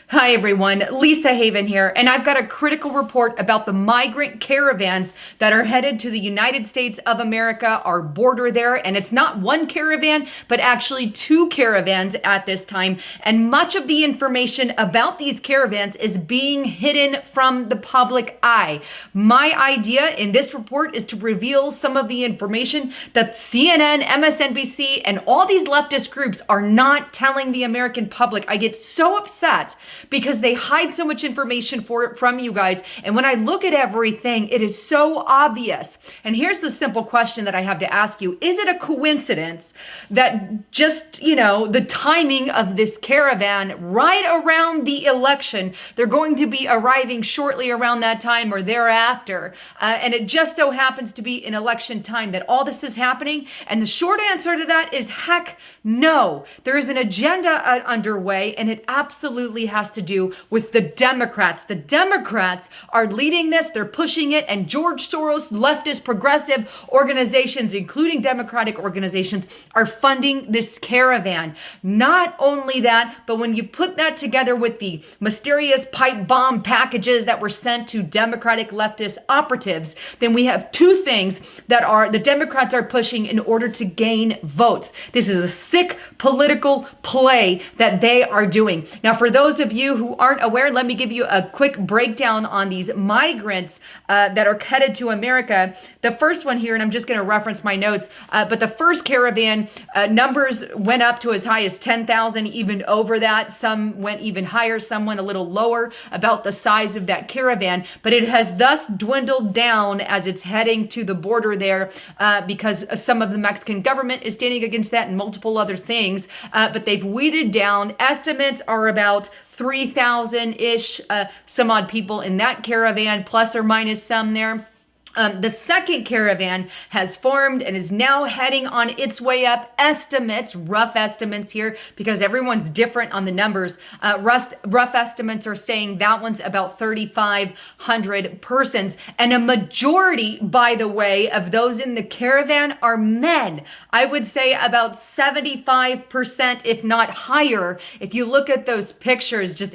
Hi everyone, Lisa Haven here, and I've got a critical report about the migrant caravans that are headed to the United States of America, our border there, and it's not one caravan, but actually two caravans at this time, and much of the information about these caravans is being hidden from the public eye. My idea in this report is to reveal some of the information that CNN, MSNBC, and all these leftist groups are not telling the American public. I get so upset because they hide so much information from you guys. And when I look at everything, it is so obvious. And here's the simple question that I have to ask you. Is it a coincidence that just, the timing of this caravan right around the election, they're going to be arriving shortly around that time or thereafter. And it just so happens to be in election time that all this is happening? And the short answer to that is heck no. There is an agenda underway, and it absolutely has to do with the Democrats. The Democrats are leading this, they're pushing it, and George Soros, leftist, progressive organizations, including Democratic organizations, are funding this caravan. Not only that, but when you put that together with the mysterious pipe bomb packages that were sent to Democratic leftist operatives, then we have two things that the Democrats are pushing in order to gain votes. This is a sick political play that they are doing. Now, for those of you who aren't aware, let me give you a quick breakdown on these migrants that are headed to America. The first one here, and I'm just going to reference my notes, but the first caravan numbers went up to as high as 10,000, even over that. Some went even higher, some went a little lower about the size of that caravan, but it has thus dwindled down as it's heading to the border there because some of the Mexican government is standing against that and multiple other things, but they've weeded down. Estimates are about 3,000-ish, some odd people in that caravan, plus or minus some there. The second caravan has formed and is now heading on its way up. Estimates, rough estimates here, because everyone's different on the numbers. Rough estimates are saying that one's about 3,500 persons. And a majority, by the way, of those in the caravan are men. I would say about 75%, if not higher. If you look at those pictures, just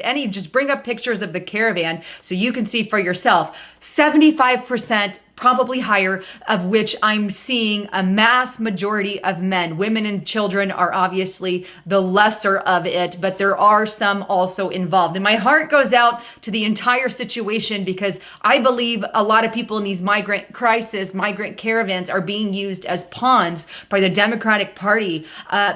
bring up pictures of the caravan so you can see for yourself. 75%, probably higher, of which I'm seeing a mass majority of men. Women and children are obviously the lesser of it, but there are some also involved. And my heart goes out to the entire situation because I believe a lot of people in these migrant caravans are being used as pawns by the Democratic Party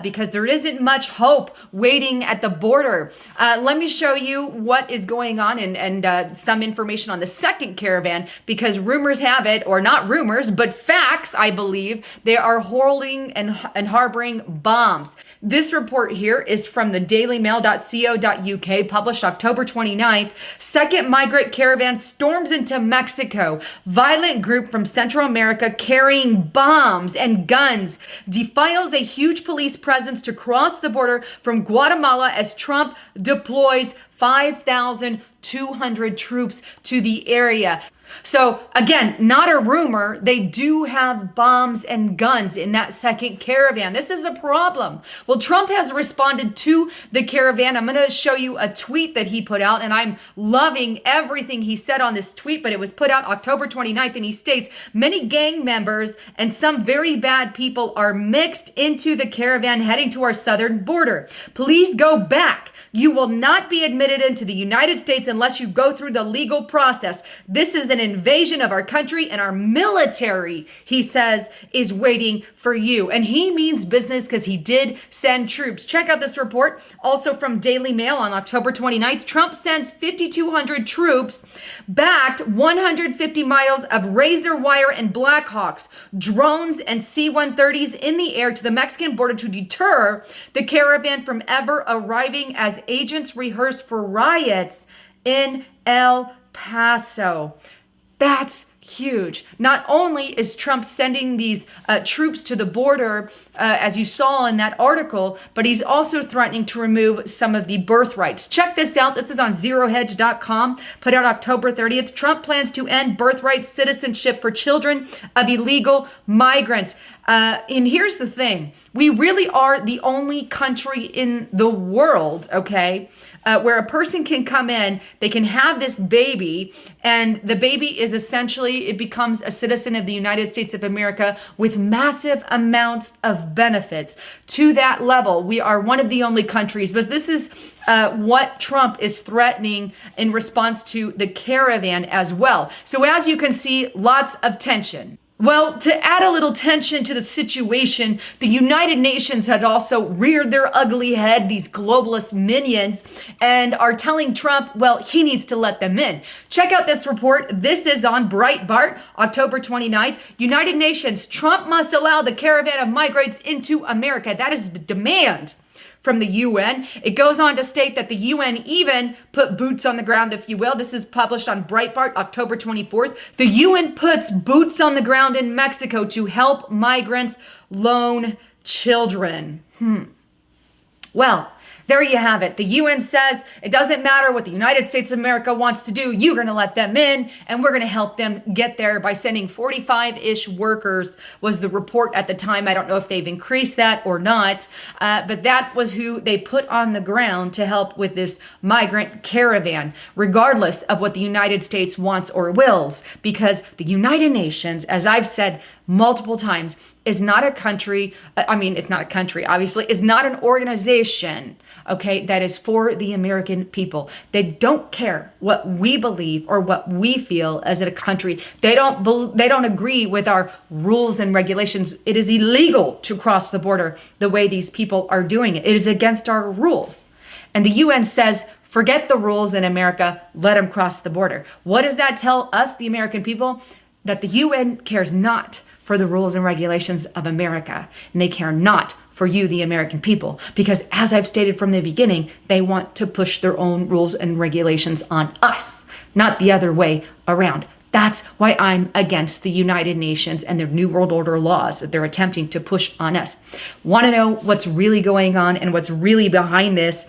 because there isn't much hope waiting at the border. Let me show you what is going on and some information on the second caravan, because rumors have it, or not rumors, but facts, I believe, they are holding and harboring bombs. This report here is from the dailymail.co.uk, published October 29th. Second migrant caravan storms into Mexico. Violent group from Central America carrying bombs and guns defiles a huge police presence to cross the border from Guatemala as Trump deploys 5,200 troops to the area. So again, not a rumor. They do have bombs and guns in that second caravan. This is a problem. Well, Trump has responded to the caravan. I'm going to show you a tweet that he put out, and I'm loving everything he said on this tweet, but it was put out October 29th, and he states, many gang members and some very bad people are mixed into the caravan heading to our southern border. Please go back. You will not be admitted into the United States unless you go through the legal process. This is an invasion of our country, and our military, he says, is waiting for you. And he means business because he did send troops. Check out this report, also from Daily Mail on October 29th. Trump sends 5,200 troops, backed 150 miles of razor wire and Blackhawks, drones and C-130s in the air to the Mexican border to deter the caravan from ever arriving as agents rehearse for riots in El Paso. That's huge. Not only is Trump sending these troops to the border, as you saw in that article, but he's also threatening to remove some of the birthrights. Check this out. This is on zerohedge.com, put out October 30th. Trump plans to end birthright citizenship for children of illegal migrants. And here's the thing. We really are the only country in the world, okay, where a person can come in, they can have this baby, and the baby is essentially, it becomes a citizen of the United States of America with massive amounts of benefits. To that level, we are one of the only countries, but this is what Trump is threatening in response to the Caravan as well. So as you can see, lots of tension. Well, to add a little tension to the situation, the United Nations had also reared their ugly head, these globalist minions, and are telling Trump, well, he needs to let them in. Check out this report. This is on Breitbart, October 29th. United Nations, Trump must allow the caravan of migrants into America. That is the demand from the UN. It goes on to state that the UN even put boots on the ground, if you will. This is published on Breitbart, October 24th. The UN puts boots on the ground in Mexico to help migrants loan children. Well, there you have it. The UN says it doesn't matter what the United States of America wants to do. You're going to let them in, and we're going to help them get there by sending 45-ish workers, was the report at the time. I don't know if they've increased that or not, but that was who they put on the ground to help with this migrant caravan, regardless of what the United States wants or wills, because the United Nations, as I've said multiple times, is not a country. It's not a country, obviously, is not an organization, okay, that is for the American people. They don't care what we believe or what we feel as a country. They don't agree with our rules and regulations. It is illegal to cross the border the way these people are doing it. It is against our rules. And the UN says, forget the rules in America, let them cross the border. What does that tell us, the American people? That the UN cares not for the rules and regulations of America. And they care not for you, the American people, because as I've stated from the beginning, they want to push their own rules and regulations on us, not the other way around. That's why I'm against the United Nations and their New World Order laws that they're attempting to push on us. Want to know what's really going on and what's really behind this?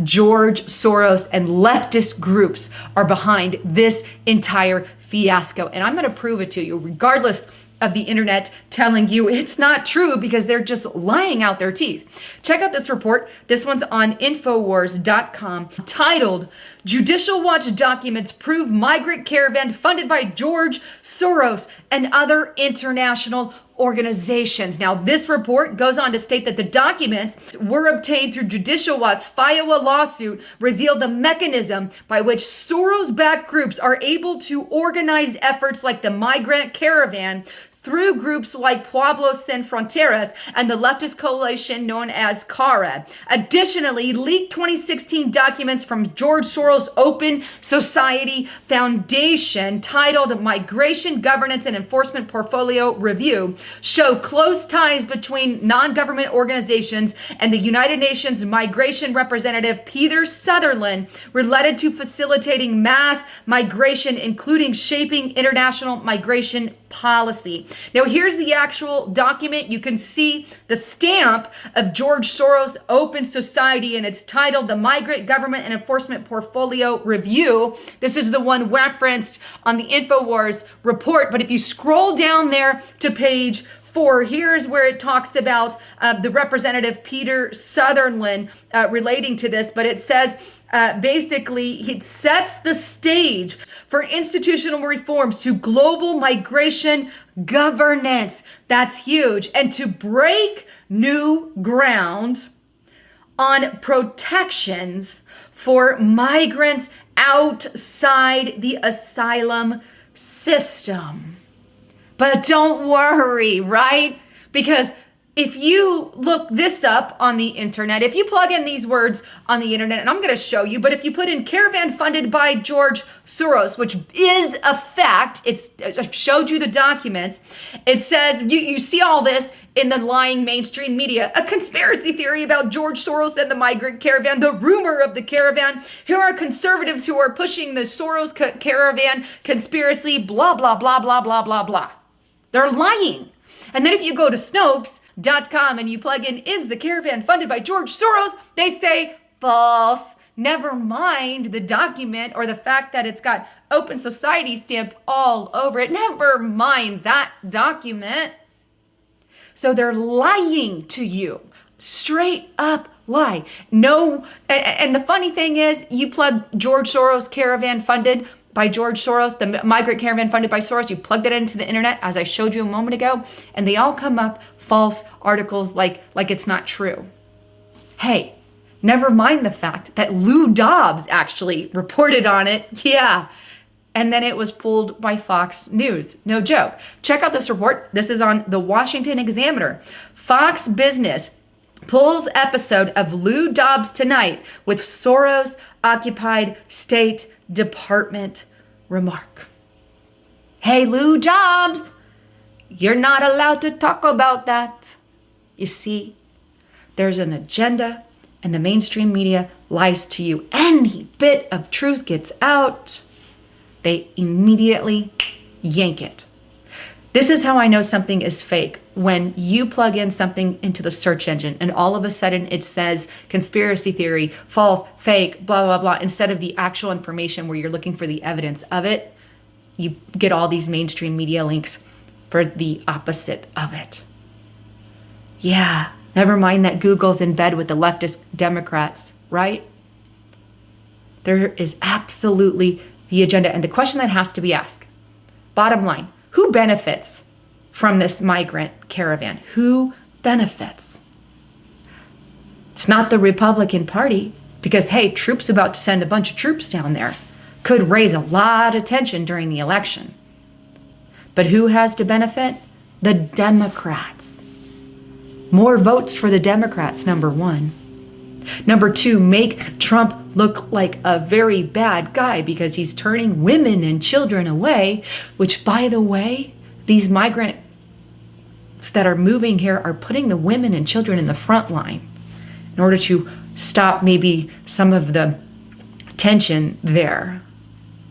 George Soros and leftist groups are behind this entire fiasco. And I'm going to prove it to you, regardless of the internet telling you it's not true, because they're just lying out their teeth. Check out this report. This one's on Infowars.com, titled Judicial Watch Documents Prove Migrant Caravan Funded by George Soros and Other International Organizations. Now, this report goes on to state that the documents were obtained through Judicial Watch's FIOA lawsuit, revealed the mechanism by which Soros-backed groups are able to organize efforts like the Migrant Caravan through groups like Pueblos Sin Fronteras and the leftist coalition known as Caravan. Additionally, leaked 2016 documents from George Soros' Open Society Foundation titled Migration Governance and Enforcement Portfolio Review show close ties between non-government organizations and the United Nations Migration Representative Peter Sutherland related to facilitating mass migration, including shaping international migration policy. Now, here's the actual document. You can see the stamp of George Soros Open Society, and it's titled the Migrant Government and Enforcement Portfolio Review. This is the one referenced on the Infowars report. But if you scroll down there to page 4, here's where it talks about the Representative Peter Sutherland relating to this, but it says, basically, it sets the stage for institutional reforms to global migration governance. That's huge. And to break new ground on protections for migrants outside the asylum system. But don't worry, right? Because if you look this up on the internet, if you plug in these words on the internet, and I'm going to show you, but if you put in caravan funded by George Soros, which is a fact, I've showed you the documents, it says, you see all this in the lying mainstream media, a conspiracy theory about George Soros and the migrant caravan, the rumor of the caravan. Here are conservatives who are pushing the Soros caravan conspiracy, blah, blah, blah, blah, blah, blah, blah. They're lying. And then if you go to Snopes.com and you plug in, is the caravan funded by George Soros? They say false. Never mind the document or the fact that it's got Open Society stamped all over it. Never mind that document. So they're lying to you. Straight up lie. No, and the funny thing is, you plug George Soros Caravan funded by George Soros, the Migrant Caravan funded by Soros, you plug that into the internet, as I showed you a moment ago, and they all come up false articles like it's not true. Hey, never mind the fact that Lou Dobbs actually reported on it. Yeah. And then it was pulled by Fox News. No joke. Check out this report. This is on the Washington Examiner. Fox Business pulls episode of Lou Dobbs Tonight with Soros-occupied State Department remark. Hey, Lou Dobbs, you're not allowed to talk about that. You see, there's an agenda, and the mainstream media lies to you. Any bit of truth gets out, they immediately yank it. This is how I know something is fake. When you plug in something into the search engine and all of a sudden it says conspiracy theory, false, fake, blah, blah, blah, instead of the actual information where you're looking for the evidence of it, you get all these mainstream media links for the opposite of it. Yeah, never mind that Google's in bed with the leftist Democrats, right? There is absolutely the agenda. And the question that has to be asked, bottom line, who benefits from this migrant caravan? Who benefits? It's not the Republican Party, because, hey, troops about to send a bunch of troops down there could raise a lot of tension during the election. But who has to benefit? The Democrats. More votes for the Democrats, number one. Number two, make Trump look like a very bad guy because he's turning women and children away, which, by the way, these migrants that are moving here are putting the women and children in the front line in order to stop maybe some of the tension there.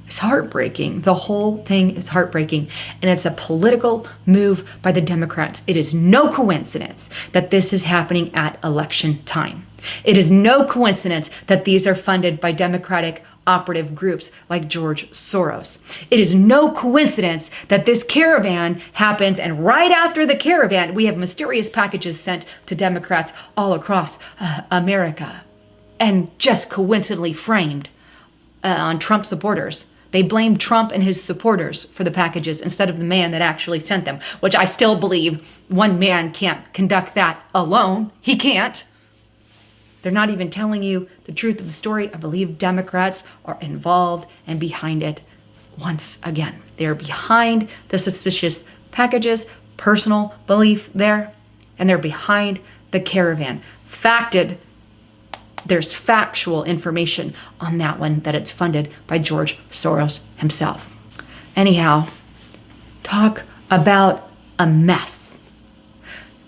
It's heartbreaking. The whole thing is heartbreaking. And it's a political move by the Democrats. It is no coincidence that this is happening at election time. It is no coincidence that these are funded by Democratic operative groups like George Soros. It is no coincidence that this caravan happens, and right after the caravan, we have mysterious packages sent to Democrats all across America, and just coincidentally framed on Trump supporters. They blame Trump and his supporters for the packages instead of the man that actually sent them, which I still believe one man can't conduct that alone. He can't. They're not even telling you the truth of the story. I believe Democrats are involved and behind it once again. They're behind the suspicious packages, personal belief there, and they're behind the caravan. Facted. There's factual information on that one that it's funded by George Soros himself. Anyhow, talk about a mess.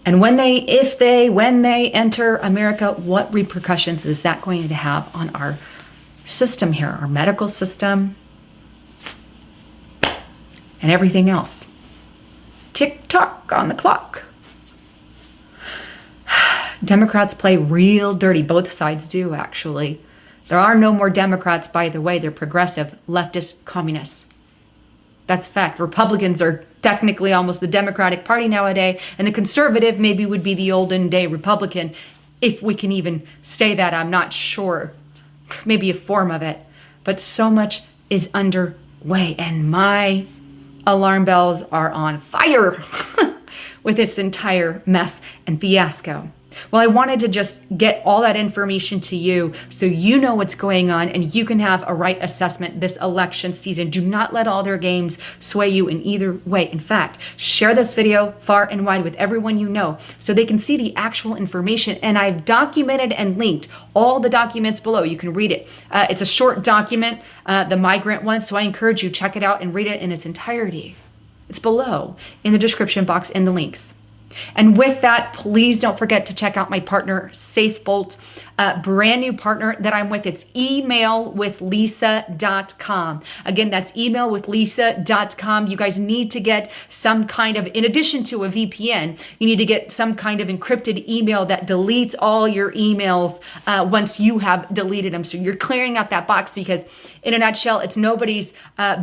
And when they enter America, what repercussions is that going to have on our system here, our medical system, and everything else? Tick-tock on the clock. Democrats play real dirty. Both sides do, actually. There are no more Democrats, by the way. They're progressive, leftist, communists. That's fact. Republicans are technically almost the Democratic Party nowadays, and the conservative maybe would be the olden day Republican, if we can even say that. I'm not sure. Maybe a form of it. But so much is underway, and my alarm bells are on fire with this entire mess and fiasco. Well, I wanted to just get all that information to you so you know what's going on and you can have a right assessment this election season. Do not let all their games sway you in either way. In fact, share this video far and wide with everyone you know so they can see the actual information. And I've documented and linked all the documents below. You can read it. It's a short document, the Migrant one, so I encourage you check it out and read it in its entirety. It's below in the description box in the links. And with that, please don't forget to check out my partner, SafeBolt, brand new partner that I'm with. It's emailwithlisa.com. Again, that's emailwithlisa.com. You guys need to get some kind of, in addition to a VPN, you need to get some kind of encrypted email that deletes all your emails once you have deleted them. So you're clearing out that box because in a nutshell, it's nobody's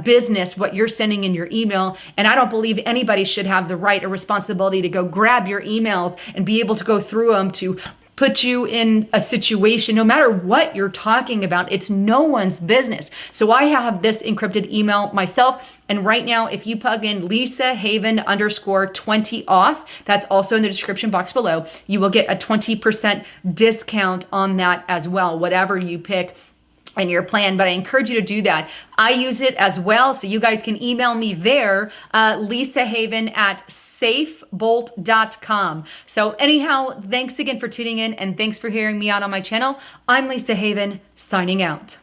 business what you're sending in your email. And I don't believe anybody should have the right or responsibility to go grab grab your emails and be able to go through them to put you in a situation, no matter what you're talking about. It's no one's business. So I have this encrypted email myself. And right now, if you plug in LisaHaven_20 off, that's also in the description box below, you will get a 20% discount on that as well, whatever you pick and your plan. But I encourage you to do that. I use it as well, so you guys can email me there, lisahaven@safebolt.com. So anyhow, thanks again for tuning in, and thanks for hearing me out on my channel. I'm Lisa Haven, signing out.